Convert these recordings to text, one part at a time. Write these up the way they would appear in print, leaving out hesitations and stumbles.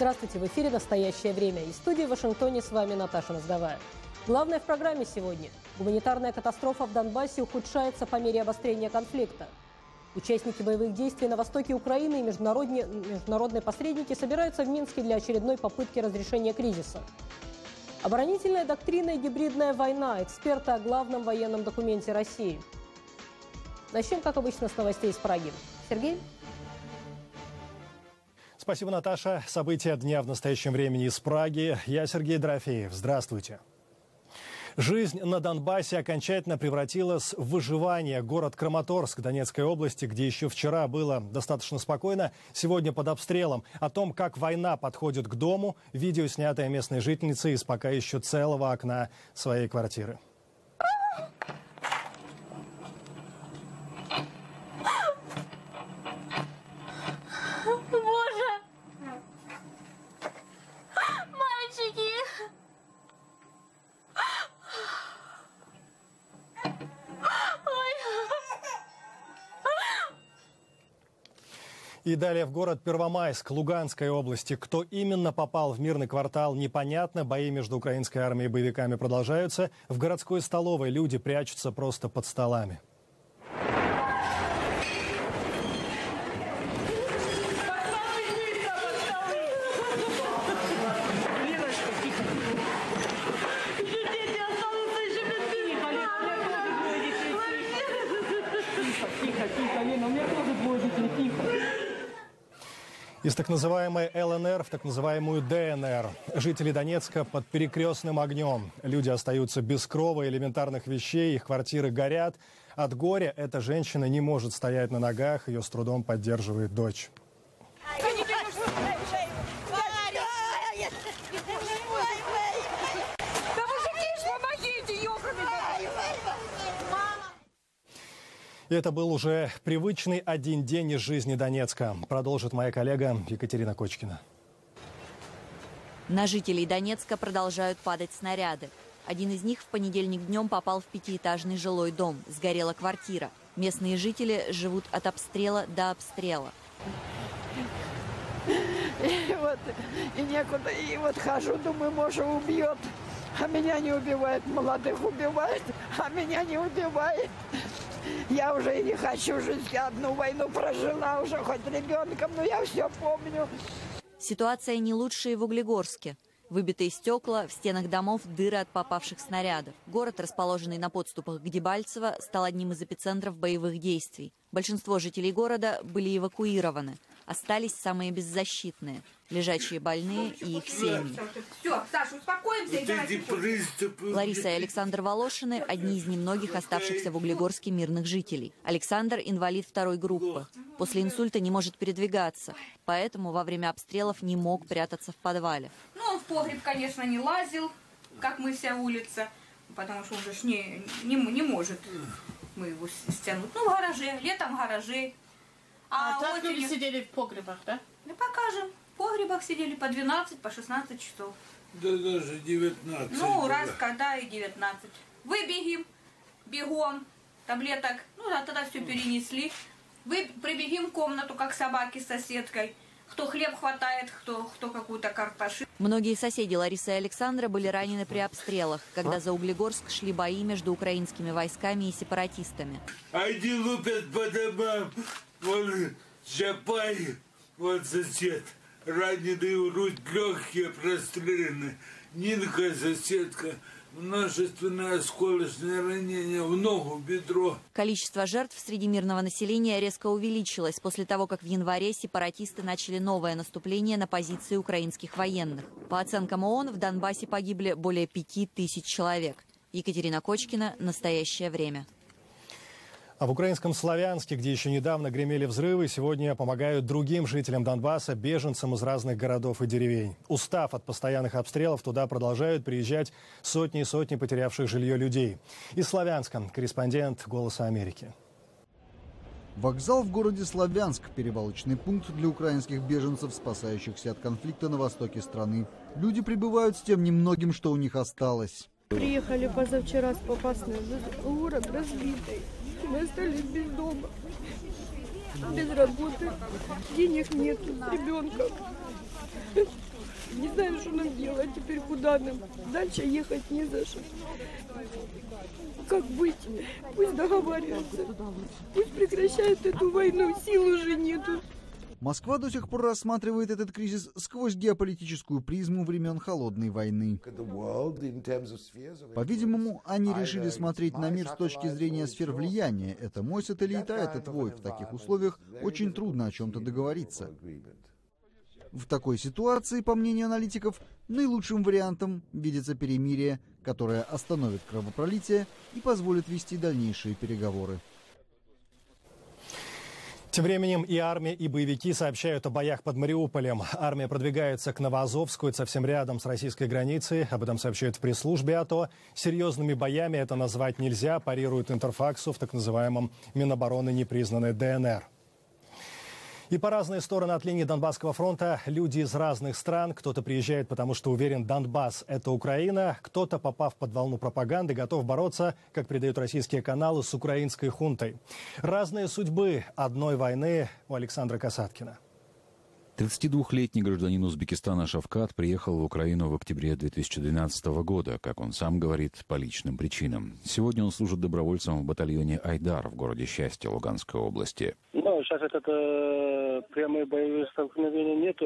Здравствуйте, в эфире «Настоящее время». Из студии в Вашингтоне с вами Наташа Мозговая. Главное в программе сегодня. Гуманитарная катастрофа в Донбассе ухудшается по мере обострения конфликта. Участники боевых действий на востоке Украины и международные посредники собираются в Минске для очередной попытки разрешения кризиса. Оборонительная доктрина и гибридная война. Эксперты о главном военном документе России. Начнем, как обычно, с новостей из Праги. Сергей? Спасибо, Наташа. События дня в настоящем времени из Праги. Я Сергей Дорофеев. Здравствуйте. Жизнь на Донбассе окончательно превратилась в выживание. Город Краматорск Донецкой области, где еще вчера было достаточно спокойно, сегодня под обстрелом. О том, как война подходит к дому, видео, снятое местной жительницей из пока еще целого окна своей квартиры. И далее в город Первомайск Луганской области. Кто именно попал в мирный квартал, непонятно. Бои между украинской армией и боевиками продолжаются. В городской столовой люди прячутся просто под столами. Из так называемой ЛНР в так называемую ДНР. Жители Донецка под перекрестным огнем. Люди остаются без крова и элементарных вещей, их квартиры горят. От горя эта женщина не может стоять на ногах, ее с трудом поддерживает дочь. И это был уже привычный один день из жизни Донецка. Продолжит моя коллега Екатерина Кочкина. На жителей Донецка продолжают падать снаряды. Один из них в понедельник днем попал в пятиэтажный жилой дом. Сгорела квартира. Местные жители живут от обстрела до обстрела. И некуда. И вот хожу, думаю, может, убьет. А меня не убивает. Молодых убивает, а меня не убивает. Я уже и не хочу жить. Я одну войну прожила уже, хоть ребенком, но я все помню. Ситуация не лучшая в Углегорске. Выбитые стекла, в стенах домов дыры от попавших снарядов. Город, расположенный на подступах к Дебальцево, стал одним из эпицентров боевых действий. Большинство жителей города были эвакуированы. Остались самые беззащитные – лежачие больные и их семьи. Все, Саша, успокоимся. Лариса и Александр Волошины – одни из немногих оставшихся в Углегорске мирных жителей. Александр – инвалид второй группы. После инсульта не может передвигаться, поэтому во время обстрелов не мог прятаться в подвале. Ну, он в погреб, конечно, не лазил, как мы вся улица, потому что он же не может мы его стянуть. Ну, в гараже, летом в гараже. А так люди сидели в погребах, да? Ну, покажем. В погребах сидели по 12, по 16 часов. Да даже 19. Ну, раз, когда и 19. Выбегим, бегом, таблеток, ну да, тогда все перенесли. Прибегим в комнату, как собаки с соседкой. Кто хлеб хватает, кто какую-то картоши. Многие соседи Ларисы и Александра были ранены при обстрелах, когда за Углегорск шли бои между украинскими войсками и сепаратистами. Они лупят по домам. Вот Чапай, вот сосед, раненый, грудь легкие, прострелены. Нинка, соседка, множественное осколочное ранение в ногу, бедро. Количество жертв среди мирного населения резко увеличилось после того, как в январе сепаратисты начали новое наступление на позиции украинских военных. По оценкам ООН, в Донбассе погибли более 5000 человек. Екатерина Кочкина, «Настоящее время». А в украинском Славянске, где еще недавно гремели взрывы, сегодня помогают другим жителям Донбасса, беженцам из разных городов и деревень. Устав от постоянных обстрелов, туда продолжают приезжать сотни и сотни потерявших жилье людей. Из Славянска корреспондент «Голоса Америки». Вокзал в городе Славянск – перевалочный пункт для украинских беженцев, спасающихся от конфликта на востоке страны. Люди прибывают с тем немногим, что у них осталось. Приехали позавчера с Попасной. Город разбитый. Мы остались без дома, без работы, денег нет, ребенка. Не знаю, что нам делать теперь, куда нам. Дальше ехать не за что. Как быть? Пусть договариваются. Пусть прекращают эту войну, сил уже нету. Москва до сих пор рассматривает этот кризис сквозь геополитическую призму времен Холодной войны. По-видимому, они решили смотреть на мир с точки зрения сфер влияния. Это мой сателлит, а это твой. В таких условиях очень трудно о чем-то договориться. В такой ситуации, по мнению аналитиков, наилучшим вариантом видится перемирие, которое остановит кровопролитие и позволит вести дальнейшие переговоры. Тем временем и армия, и боевики сообщают о боях под Мариуполем. Армия продвигается к Новоазовску, это совсем рядом с российской границей. Об этом сообщают в пресс-службе АТО. Серьезными боями это назвать нельзя, парирует Интерфаксу в так называемом Минобороны непризнанной ДНР. И по разные стороны от линии Донбасского фронта люди из разных стран. Кто-то приезжает, потому что уверен, Донбасс – это Украина. Кто-то, попав под волну пропаганды, готов бороться, как передают российские каналы, с украинской хунтой. Разные судьбы одной войны у Александра Касаткина. 32-летний гражданин Узбекистана Шавкат приехал в Украину в октябре 2012 года, как он сам говорит, по личным причинам. Сегодня он служит добровольцем в батальоне «Айдар» в городе Счастье Луганской области. Сейчас прямые боевые столкновения нет.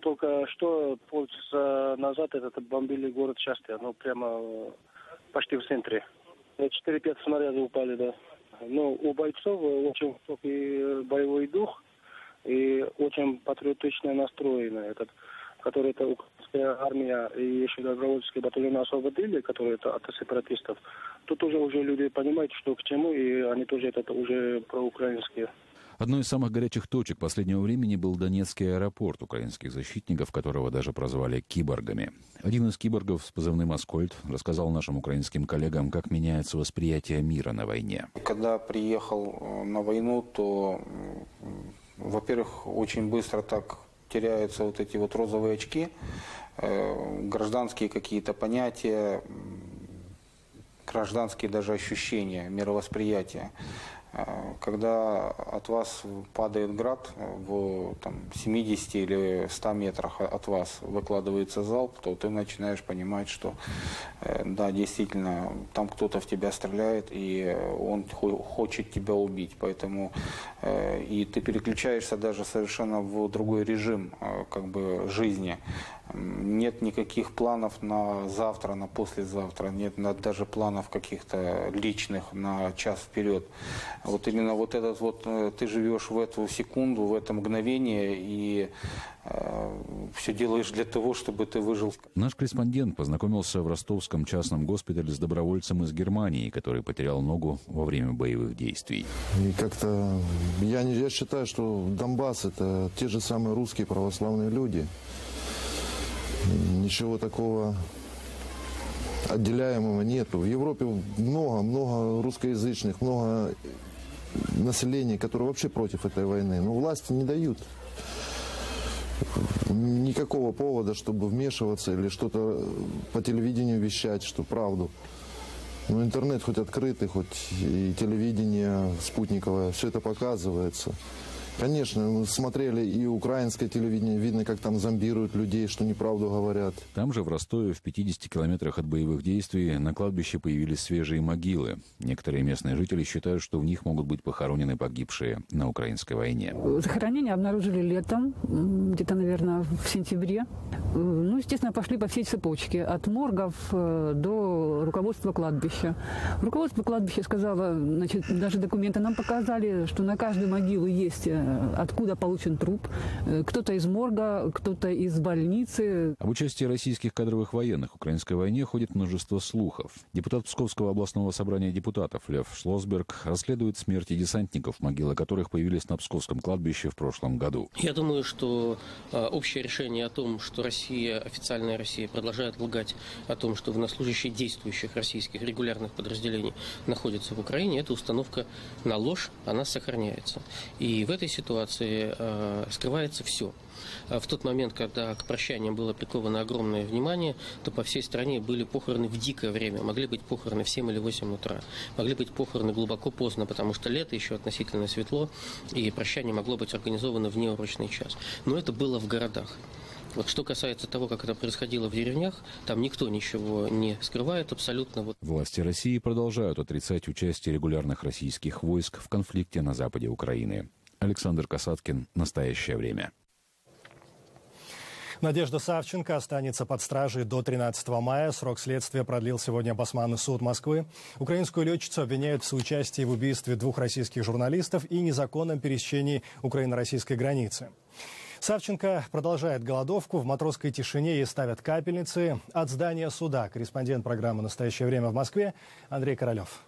Только что полчаса назад бомбили город Счастье, прямо почти в центре. 4-5 снарядов упали, да. Но у бойцов очень высокий боевой дух и очень патриотично настроены. Который это украинская армия и еще добровольческий батальон освободили, которые это от сепаратистов. Тут уже люди понимают, что к чему, и они тоже это уже проукраинские. Одной из самых горячих точек последнего времени был Донецкий аэропорт украинских защитников, которого даже прозвали киборгами. Один из киборгов с позывным «Аскольд» рассказал нашим украинским коллегам, как меняется восприятие мира на войне. Когда приехал на войну, то, во-первых, очень быстро так теряются эти розовые очки, гражданские какие-то понятия, гражданские даже ощущения, мировосприятия. Когда от вас падает град в 70 или 100 метрах от вас выкладывается залп, то ты начинаешь понимать, что да, действительно, там кто-то в тебя стреляет, и он хочет тебя убить. Поэтому и ты переключаешься даже совершенно в другой режим жизни. Нет никаких планов на завтра, на послезавтра, нет даже планов каких-то личных на час вперед. Вот именно ты живешь в эту секунду, в это мгновение и все делаешь для того, чтобы ты выжил. Наш корреспондент познакомился в ростовском частном госпитале с добровольцем из Германии, который потерял ногу во время боевых действий. И как-то я считаю, что Донбасс – это те же самые русские православные люди. Ничего такого отделяемого нету. В Европе много русскоязычных, много населения, которые вообще против этой войны. Но власти не дают никакого повода, чтобы вмешиваться или что-то по телевидению вещать, что правду. Но интернет хоть открытый, хоть и телевидение спутниковое, все это показывается. Конечно, мы смотрели и украинское телевидение, видно, как там зомбируют людей, что неправду говорят. Там же, в Ростове, в 50 километрах от боевых действий, на кладбище появились свежие могилы. Некоторые местные жители считают, что в них могут быть похоронены погибшие на украинской войне. Захоронения обнаружили летом, где-то, наверное, в сентябре. Естественно, пошли по всей цепочке, от моргов до руководства кладбища. Руководство кладбища сказало, даже документы нам показали, что на каждую могилу есть откуда получен труп. Кто-то из морга, кто-то из больницы. Об участии российских кадровых военных в украинской войне ходит множество слухов. Депутат Псковского областного собрания депутатов Лев Шлосберг расследует смерти десантников, могилы которых появились на Псковском кладбище в прошлом году. Я думаю, что общее решение о том, что официальная Россия продолжает лгать о том, что военнослужащие действующих российских регулярных подразделений находятся в Украине, эта установка на ложь, она сохраняется. И в этой ситуации скрывается все. В тот момент, когда к прощаниям было приковано огромное внимание, то по всей стране были похороны в дикое время. Могли быть похороны в 7 или 8 утра. Могли быть похороны глубоко поздно, потому что лето, еще относительно светло, и прощание могло быть организовано в неурочный час. Но это было в городах. Вот что касается того, как это происходило в деревнях, там никто ничего не скрывает абсолютно. Власти России продолжают отрицать участие регулярных российских войск в конфликте на западе Украины. Александр Касаткин. Настоящее время. Надежда Савченко останется под стражей до 13 мая. Срок следствия продлил сегодня Областной суд Москвы. Украинскую летчицу обвиняют в соучастии в убийстве 2 российских журналистов и незаконном пересечении украино-российской границы. Савченко продолжает голодовку. В матросской тишине ей ставят капельницы. От здания суда корреспондент программы «Настоящее время» в Москве Андрей Королев.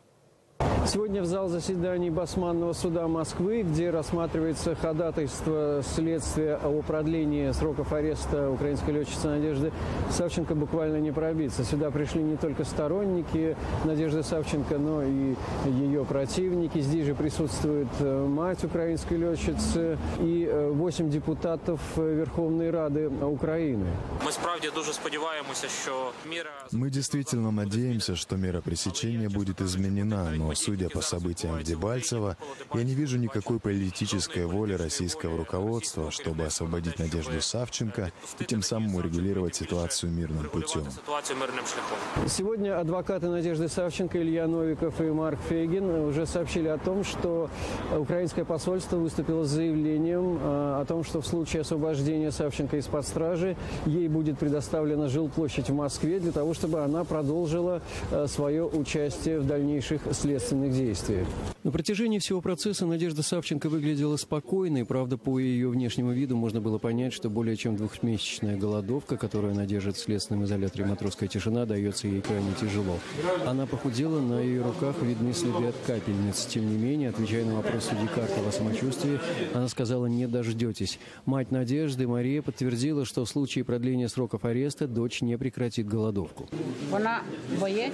Сегодня в зал заседаний Басманного суда Москвы, где рассматривается ходатайство следствия о продлении сроков ареста украинской летчицы Надежды Савченко, буквально не пробиться. Сюда пришли не только сторонники Надежды Савченко, но и ее противники. Здесь же присутствует мать украинской летчицы и 8 депутатов Верховной Рады Украины. Мы действительно надеемся, что мера пресечения будет изменена, но судя по событиям в Дебальцево, я не вижу никакой политической воли российского руководства, чтобы освободить Надежду Савченко и тем самым урегулировать ситуацию мирным путем. Сегодня адвокаты Надежды Савченко Илья Новиков и Марк Фейгин уже сообщили о том, что украинское посольство выступило с заявлением о том, что в случае освобождения Савченко из-под стражи ей будет предоставлена жилплощадь в Москве для того, чтобы она продолжила свое участие в дальнейших следственных действиях. На протяжении всего процесса Надежда Савченко выглядела спокойной. Правда, по ее внешнему виду можно было понять, что более чем 2-месячная голодовка, которую она держит в следственном изоляторе «Матросская тишина», дается ей крайне тяжело. Она похудела, на ее руках видны следы от капельниц. Тем не менее, отвечая на вопрос судьи Карпова о самочувствии, она сказала: «Не дождетесь». Мать Надежды, Мария, подтвердила, что в случае продления сроков ареста дочь не прекратит голодовку. Она боец,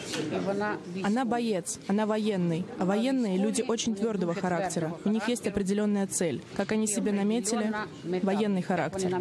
она военный. А военные люди очень твердого характера. У них есть определенная цель. Как они себе наметили, военный характер.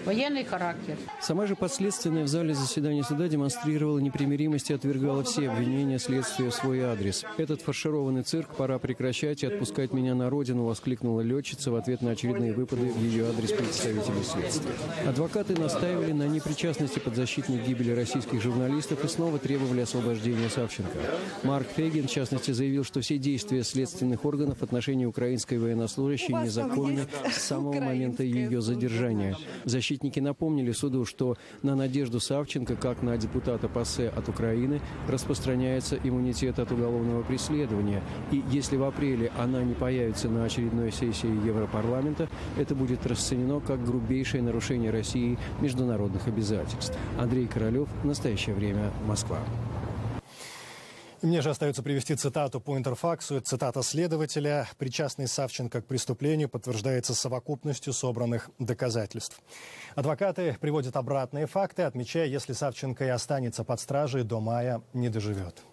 Военный характер. Сама же подследственная в зале заседания суда демонстрировала непримиримость и отвергала все обвинения следствия в свой адрес. «Этот фаршированный цирк пора прекращать и отпускать меня на родину», воскликнула летчица в ответ на очередные выпады в ее адрес представителей следствия. Адвокаты настаивали на непричастности подзащитных к гибели российских журналистов и снова требовали освобождения Савченко. Марк Фейгин, в частности, заявил, что все действия следственных органов в отношении украинской военнослужащей незаконны с самого момента ее задержания. Защитники напомнили суду, что на Надежду Савченко, как на депутата ПАСЕ от Украины, распространяется иммунитет от уголовного преследования. И если в апреле она не появится на очередной сессии Европарламента, это будет расценено как грубейшее нарушение России международных обязательств. Андрей Королев. Настоящее время. Москва. Мне же остается привести цитату по Интерфаксу. Цитата следователя: «Причастность Савченко к преступлению подтверждается совокупностью собранных доказательств». Адвокаты приводят обратные факты, отмечая, если Савченко и останется под стражей, до мая не доживет.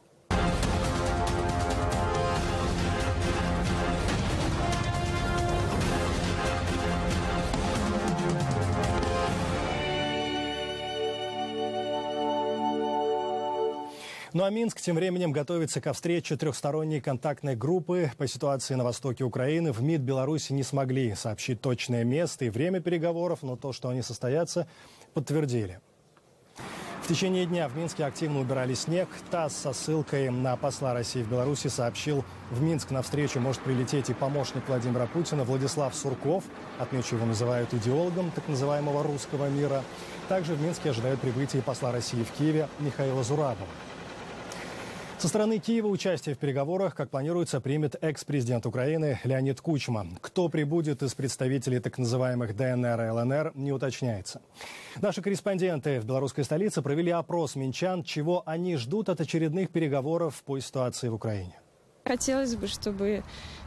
Ну а Минск тем временем готовится ко встрече трехсторонней контактной группы по ситуации на востоке Украины. В МИД Беларуси не смогли сообщить точное место и время переговоров, но то, что они состоятся, подтвердили. В течение дня в Минске активно убирали снег. ТАСС со ссылкой на посла России в Беларуси сообщил: в Минск на встречу может прилететь и помощник Владимира Путина Владислав Сурков. Отмечу, его называют идеологом так называемого русского мира. Также в Минске ожидают прибытия посла России в Киеве Михаила Зурабова. Со стороны Киева участие в переговорах, как планируется, примет экс-президент Украины Леонид Кучма. Кто прибудет из представителей так называемых ДНР и ЛНР, не уточняется. Наши корреспонденты в белорусской столице провели опрос минчан, чего они ждут от очередных переговоров по ситуации в Украине. Хотелось бы, чтобы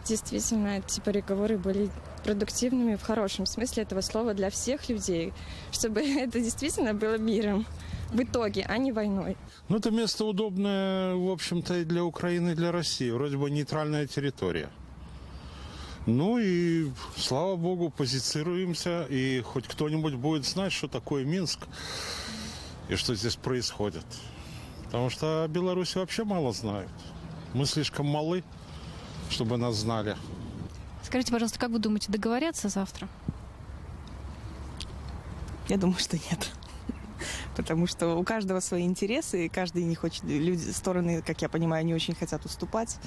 действительно эти переговоры были продуктивными в хорошем смысле этого слова для всех людей, чтобы это действительно было миром в итоге, а не войной. Ну, это место удобное, в общем-то, и для Украины, и для России. Вроде бы нейтральная территория. Ну и, слава богу, позицируемся, и хоть кто-нибудь будет знать, что такое Минск и что здесь происходит. Потому что о Беларуси вообще мало знают. Мы слишком малы, чтобы нас знали. Скажите, пожалуйста, как вы думаете, договорятся завтра? Я думаю, что нет. Потому что у каждого свои интересы, и каждый не хочет, стороны, как я понимаю, не очень хотят уступать.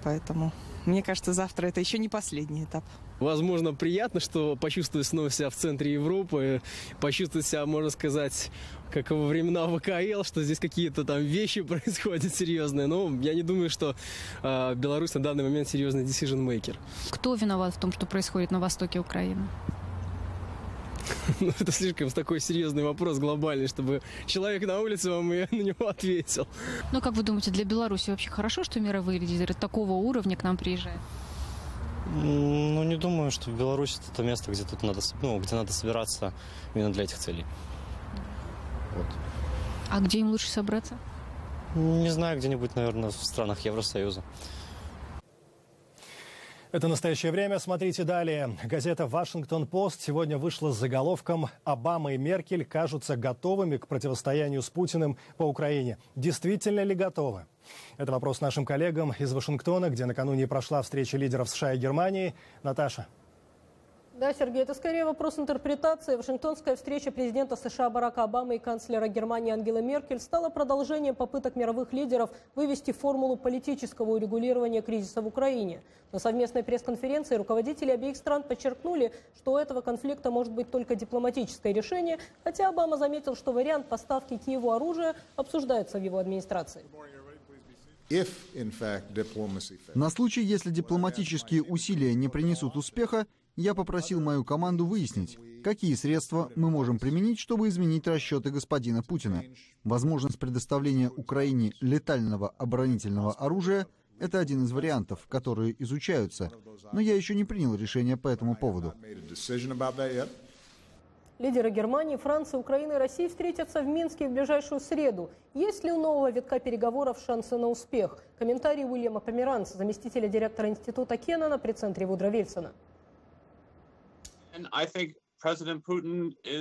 Поэтому, мне кажется, завтра это еще не последний этап. Возможно, приятно, что почувствовать снова себя в центре Европы, почувствовать себя, можно сказать, как во времена ВКЛ, что здесь какие-то там вещи происходят серьезные. Но я не думаю, что Беларусь на данный момент серьезный decision-maker. Кто виноват в том, что происходит на востоке Украины? Ну, это слишком такой серьезный вопрос, глобальный, чтобы человек на улице вам и на него ответил. Ну, как вы думаете, для Беларуси вообще хорошо, что мировые лидеры такого уровня к нам приезжают? Ну, не думаю, что Беларусь — это место, где тут надо, где надо собираться именно для этих целей. Вот. А где им лучше собраться? Не знаю, где-нибудь, наверное, в странах Евросоюза. Это «Настоящее время». Смотрите далее. Газета «Вашингтон-Пост» сегодня вышла с заголовком «Обама и Меркель кажутся готовыми к противостоянию с Путиным по Украине». Действительно ли готовы? Это вопрос нашим коллегам из Вашингтона, где накануне прошла встреча лидеров США и Германии. Наташа. Да, Сергей, это скорее вопрос интерпретации. Вашингтонская встреча президента США Барака Обамы и канцлера Германии Ангелы Меркель стала продолжением попыток мировых лидеров вывести формулу политического урегулирования кризиса в Украине. На совместной пресс-конференции руководители обеих стран подчеркнули, что у этого конфликта может быть только дипломатическое решение, хотя Обама заметил, что вариант поставки Киеву оружия обсуждается в его администрации. На случай, если дипломатические усилия не принесут успеха, я попросил мою команду выяснить, какие средства мы можем применить, чтобы изменить расчеты господина Путина. Возможность предоставления Украине летального оборонительного оружия – это один из вариантов, которые изучаются, но я еще не принял решение по этому поводу. Лидеры Германии, Франции, Украины и России встретятся в Минске в ближайшую среду. Есть ли у нового витка переговоров шансы на успех? Комментарий Уильяма Померанца, заместителя директора института Кеннона при центре Вудро Вильсона.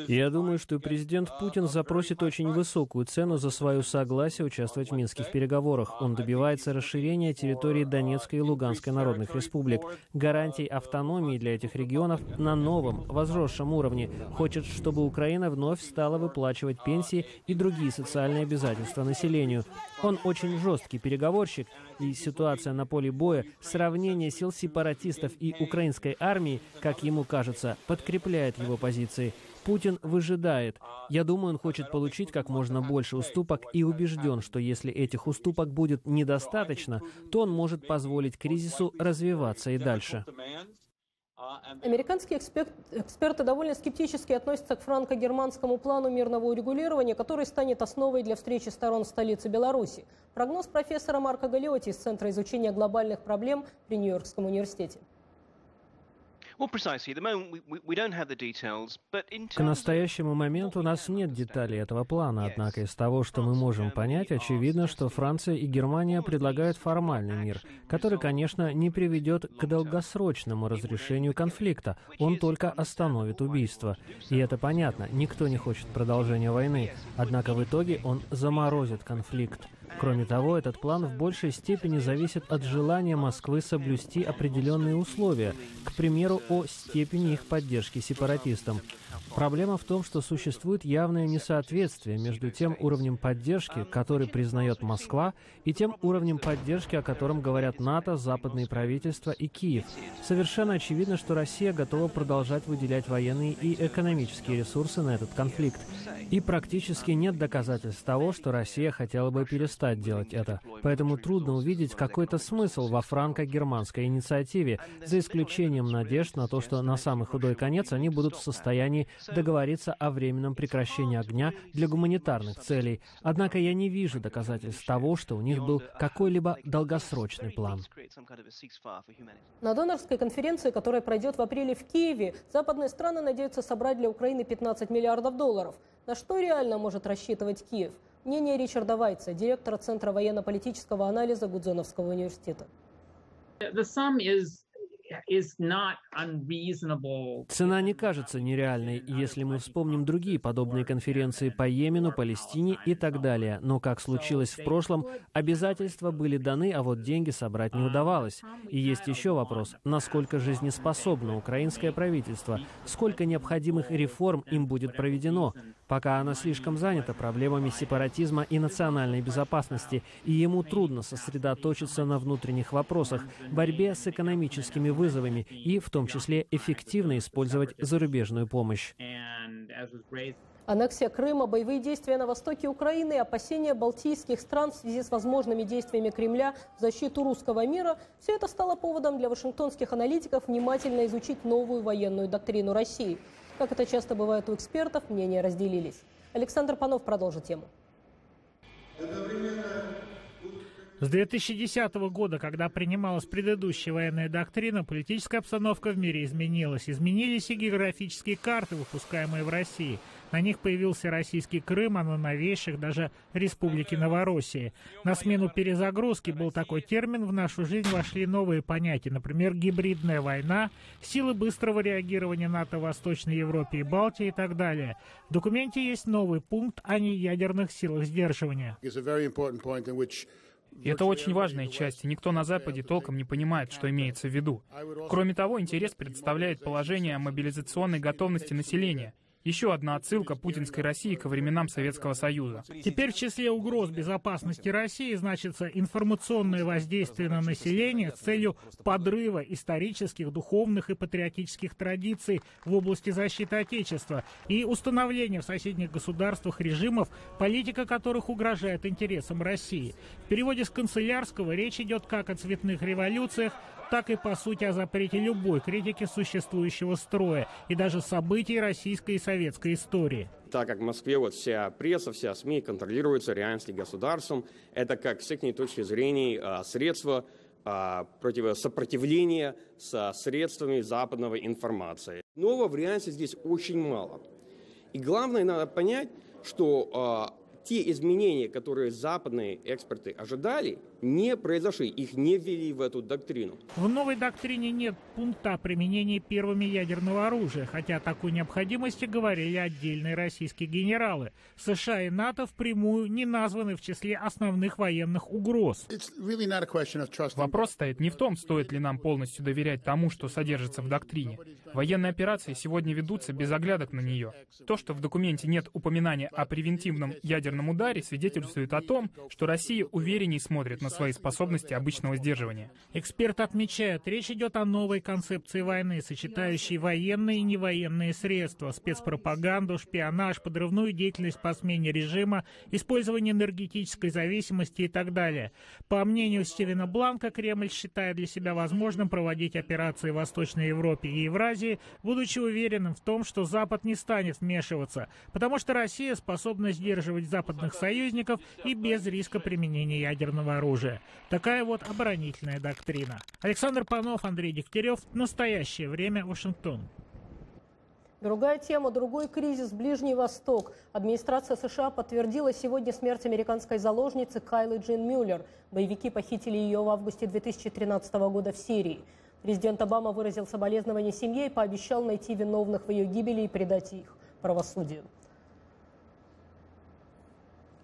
Я думаю, что президент Путин запросит очень высокую цену за свое согласие участвовать в минских переговорах. Он добивается расширения территории Донецкой и Луганской народных республик, гарантий автономии для этих регионов на новом, возросшем уровне. Хочет, чтобы Украина вновь стала выплачивать пенсии и другие социальные обязательства населению. Он очень жесткий переговорщик, и ситуация на поле боя, сравнение сил сепаратистов и украинской армии, как ему кажется, подкрепляет его позиции. Путин выжидает. Я думаю, он хочет получить как можно больше уступок и убежден, что если этих уступок будет недостаточно, то он может позволить кризису развиваться и дальше. Американские эксперты довольно скептически относятся к франко-германскому плану мирного урегулирования, который станет основой для встречи сторон в столице Беларуси. Прогноз профессора Марка Галиотти из Центра изучения глобальных проблем при Нью-Йоркском университете. К настоящему моменту у нас нет деталей этого плана, однако из того, что мы можем понять, очевидно, что Франция и Германия предлагают формальный мир, который, конечно, не приведет к долгосрочному разрешению конфликта, он только остановит убийство. И это понятно, никто не хочет продолжения войны, однако в итоге он заморозит конфликт. Кроме того, этот план в большей степени зависит от желания Москвы соблюсти определенные условия, к примеру, о степени их поддержки сепаратистам. Проблема в том, что существует явное несоответствие между тем уровнем поддержки, который признает Москва, и тем уровнем поддержки, о котором говорят НАТО, западные правительства и Киев. Совершенно очевидно, что Россия готова продолжать выделять военные и экономические ресурсы на этот конфликт. И практически нет доказательств того, что Россия хотела бы перестать делать это. Поэтому трудно увидеть какой-то смысл во франко-германской инициативе, за исключением надежд на то, что на самый худой конец они будут в состоянии договориться о временном прекращении огня для гуманитарных целей. Однако я не вижу доказательств того, что у них был какой-либо долгосрочный план. На донорской конференции, которая пройдет в апреле в Киеве, западные страны надеются собрать для Украины 15 миллиардов долларов. На что реально может рассчитывать Киев? Мнение Ричарда Вайца, директора Центра военно-политического анализа Гудзоновского университета. Цена не кажется нереальной, если мы вспомним другие подобные конференции по Йемену, Палестине и так далее. Но, как случилось в прошлом, обязательства были даны, а вот деньги собрать не удавалось. И есть еще вопрос, насколько жизнеспособно украинское правительство, сколько необходимых реформ им будет проведено. Пока оно слишком занято проблемами сепаратизма и национальной безопасности, и ему трудно сосредоточиться на внутренних вопросах, борьбе с экономическими вызовами и, в том числе, эффективно использовать зарубежную помощь. Аннексия Крыма, боевые действия на востоке Украины и опасения балтийских стран в связи с возможными действиями Кремля в защиту русского мира – все это стало поводом для вашингтонских аналитиков внимательно изучить новую военную доктрину России. Как это часто бывает у экспертов, мнения разделились. Александр Панов продолжит тему. С 2010 года, когда принималась предыдущая военная доктрина, политическая обстановка в мире изменилась. Изменились и географические карты, выпускаемые в России. На них появился российский Крым, а на новейших даже республики Новороссии. На смену перезагрузки был такой термин, в нашу жизнь вошли новые понятия. Например, гибридная война, силы быстрого реагирования НАТО в Восточной Европе и Балтии и так далее. В документе есть новый пункт о неядерных силах сдерживания. И это очень важная часть, и никто на Западе толком не понимает, что имеется в виду. Кроме того, интерес представляет положение о мобилизационной готовности населения. Еще одна отсылка путинской России ко временам Советского Союза. Теперь в числе угроз безопасности России значится информационное воздействие на население с целью подрыва исторических, духовных и патриотических традиций в области защиты Отечества и установления в соседних государствах режимов, политика которых угрожает интересам России. В переводе с канцелярского речь идет как о цветных революциях, так и, по сути, о запрете любой критики существующего строя и даже событий российской и советской истории. Так как в Москве вот вся пресса, вся СМИ контролируется реальности государством, это, как с их точки зрения, средства сопротивления со средствами западной информации. Нового в реальности здесь очень мало. И главное, надо понять, что те изменения, которые западные эксперты ожидали, не произошли, их не ввели в эту доктрину. В новой доктрине нет пункта о применении первыми ядерного оружия, хотя о такой необходимости говорили отдельные российские генералы. США и НАТО впрямую не названы в числе основных военных угроз. Вопрос стоит не в том, стоит ли нам полностью доверять тому, что содержится в доктрине. Военные операции сегодня ведутся без оглядок на нее. То, что в документе нет упоминания о превентивном ядерном ударе, свидетельствует о том, что Россия увереннее смотрит на свои способности обычного сдерживания. Эксперт отмечает, речь идет о новой концепции войны, сочетающей военные и невоенные средства, спецпропаганду, шпионаж, подрывную деятельность по смене режима, использование энергетической зависимости и так далее. По мнению Стивена Бланка, Кремль считает для себя возможным проводить операции в Восточной Европе и Евразии, будучи уверенным в том, что Запад не станет вмешиваться, потому что Россия способна сдерживать западных союзников и без риска применения ядерного оружия. Такая вот оборонительная доктрина. Александр Панов, Андрей Дегтярев. Настоящее время. Вашингтон. Другая тема, другой кризис – Ближний Восток. Администрация США подтвердила сегодня смерть американской заложницы Кайлы Джин Мюллер. Боевики похитили ее в августе 2013 года в Сирии. Президент Обама выразил соболезнования семье и пообещал найти виновных в ее гибели и предать их правосудию.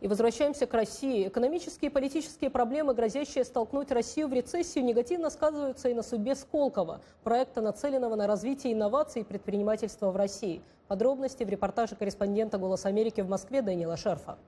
И возвращаемся к России. Экономические и политические проблемы, грозящие столкнуть Россию в рецессию, негативно сказываются и на судьбе Сколково, проекта, нацеленного на развитие инноваций и предпринимательства в России. Подробности в репортаже корреспондента «Голос Америки» в Москве Дэниела Шерфа.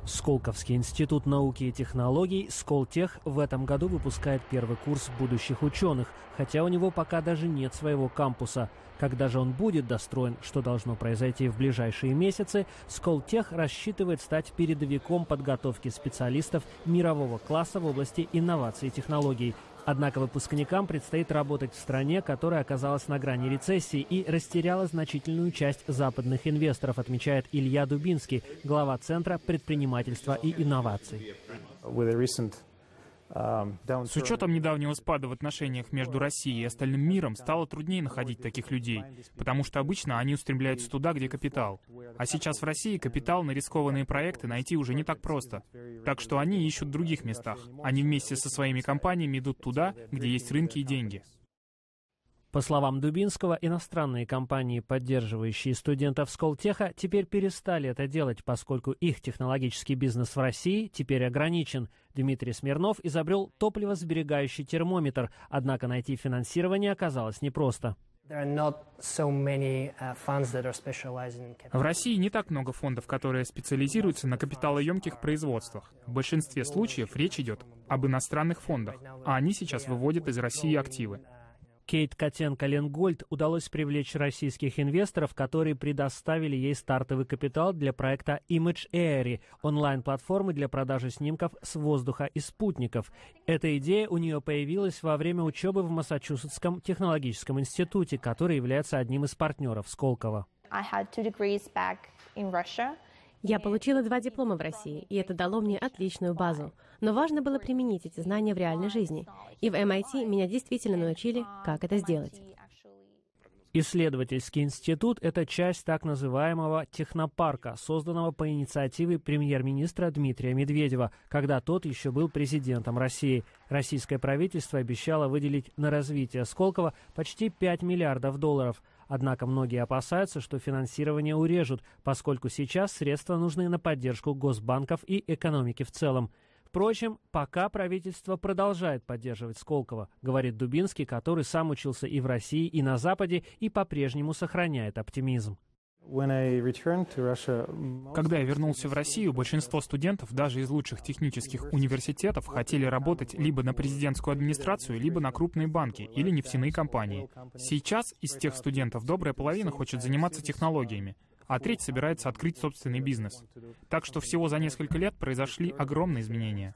Сколковский институт науки и технологий «Сколтех» в этом году выпускает первый курс будущих ученых, хотя у него пока даже нет своего кампуса. Когда же он будет достроен, что должно произойти в ближайшие месяцы, Сколтех рассчитывает стать передовиком подготовки специалистов мирового класса в области инноваций и технологий. Однако выпускникам предстоит работать в стране, которая оказалась на грани рецессии и растеряла значительную часть западных инвесторов, отмечает Илья Дубинский, глава Центра предпринимательства и инноваций. С учетом недавнего спада в отношениях между Россией и остальным миром стало труднее находить таких людей, потому что обычно они устремляются туда, где капитал. А сейчас в России капитал на рискованные проекты найти уже не так просто. Так что они ищут в других местах. Они вместе со своими компаниями идут туда, где есть рынки и деньги. По словам Дубинского, иностранные компании, поддерживающие студентов Сколтеха, теперь перестали это делать, поскольку их технологический бизнес в России теперь ограничен. Дмитрий Смирнов изобрел топливосберегающий термометр, однако найти финансирование оказалось непросто. В России не так много фондов, которые специализируются на капиталоемких производствах. В большинстве случаев речь идет об иностранных фондах, а они сейчас выводят из России активы. Кейт Котенко-Ленгольд удалось привлечь российских инвесторов, которые предоставили ей стартовый капитал для проекта ImageAery, онлайн-платформы для продажи снимков с воздуха и спутников. Эта идея у нее появилась во время учебы в Массачусетском технологическом институте, который является одним из партнеров Сколково. Я получила 2 диплома в России, и это дало мне отличную базу. Но важно было применить эти знания в реальной жизни. И в MIT меня действительно научили, как это сделать. Исследовательский институт – это часть так называемого технопарка, созданного по инициативе премьер-министра Дмитрия Медведева, когда тот еще был президентом России. Российское правительство обещало выделить на развитие Сколково почти $5 миллиардов. Однако многие опасаются, что финансирование урежут, поскольку сейчас средства нужны на поддержку госбанков и экономики в целом. Впрочем, пока правительство продолжает поддерживать Сколково, говорит Дубинский, который сам учился и в России, и на Западе, и по-прежнему сохраняет оптимизм. Когда я вернулся в Россию, большинство студентов, даже из лучших технических университетов, хотели работать либо на президентскую администрацию, либо на крупные банки или нефтяные компании. Сейчас из тех студентов добрая половина хочет заниматься технологиями, а треть собирается открыть собственный бизнес. Так что всего за несколько лет произошли огромные изменения.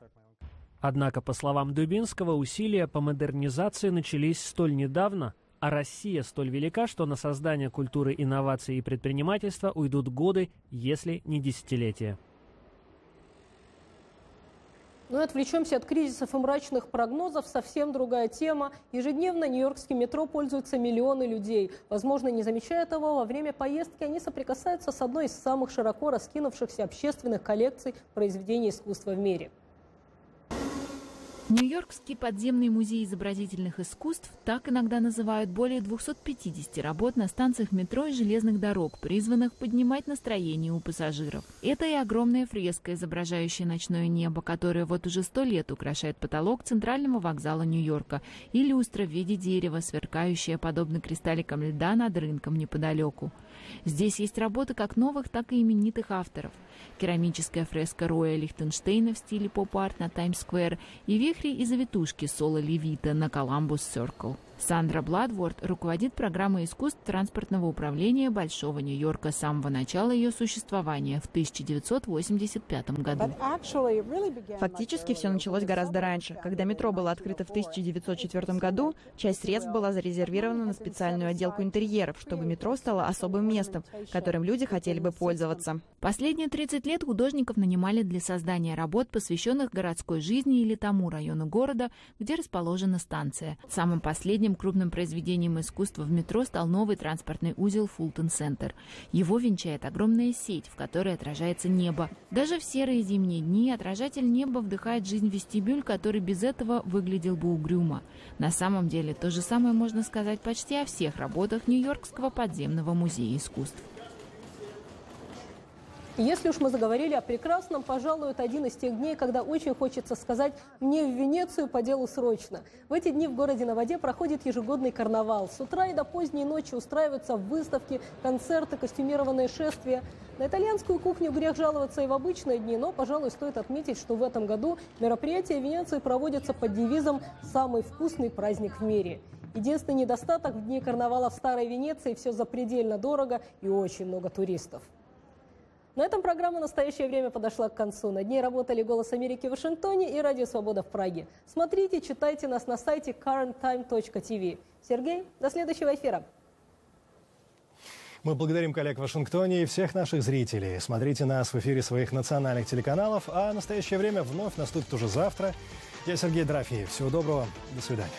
Однако, по словам Дубинского, усилия по модернизации начались столь недавно, а Россия столь велика, что на создание культуры инноваций и предпринимательства уйдут годы, если не десятилетия. Ну и отвлечемся от кризисов и мрачных прогнозов. Совсем другая тема. Ежедневно нью-йоркским метро пользуются миллионы людей. Возможно, не замечая этого, во время поездки они соприкасаются с одной из самых широко раскинувшихся общественных коллекций произведений искусства в мире. Нью-Йоркский подземный музей изобразительных искусств так иногда называют более 250 работ на станциях метро и железных дорог, призванных поднимать настроение у пассажиров. Это и огромная фреска, изображающая ночное небо, которая вот уже 100 лет украшает потолок центрального вокзала Нью-Йорка, и люстра в виде дерева, сверкающая подобно кристалликам льда над рынком неподалеку. Здесь есть работы как новых, так и именитых авторов. Керамическая фреска Роя Лихтенштейна в стиле поп-арт на Таймс-сквер и вихри и завитушки Соло Левита на Коламбус-Сёркл. Сандра Бладворд руководит программой искусств транспортного управления Большого Нью-Йорка с самого начала ее существования в 1985 году. Фактически все началось гораздо раньше. Когда метро было открыто в 1904 году, часть средств была зарезервирована на специальную отделку интерьеров, чтобы метро стало особым местом, которым люди хотели бы пользоваться. Последние 30 лет художников нанимали для создания работ, посвященных городской жизни или тому району города, где расположена станция. Самым последним крупным произведением искусства в метро стал новый транспортный узел Фултон-Центр. Его венчает огромная сеть, в которой отражается небо. Даже в серые зимние дни отражатель неба вдыхает жизнь в вестибюль, который без этого выглядел бы угрюмо. На самом деле то же самое можно сказать почти о всех работах Нью-Йоркского подземного музея искусств. Если уж мы заговорили о прекрасном, пожалуй, это один из тех дней, когда очень хочется сказать «мне в Венецию по делу срочно». В эти дни в городе на воде проходит ежегодный карнавал. С утра и до поздней ночи устраиваются выставки, концерты, костюмированные шествия. На итальянскую кухню грех жаловаться и в обычные дни, но, пожалуй, стоит отметить, что в этом году мероприятия в Венеции проводятся под девизом «Самый вкусный праздник в мире». Единственный недостаток – в дни карнавала в Старой Венеции все запредельно дорого и очень много туристов. На этом программа «Настоящее время» подошла к концу. Над ней работали «Голос Америки» в Вашингтоне и «Радио Свобода» в Праге. Смотрите, читайте нас на сайте currenttime.tv. Сергей, до следующего эфира. Мы благодарим коллег в Вашингтоне и всех наших зрителей. Смотрите нас в эфире своих национальных телеканалов, а настоящее время вновь наступит уже завтра. Я Сергей Дорофеев. Всего доброго. До свидания.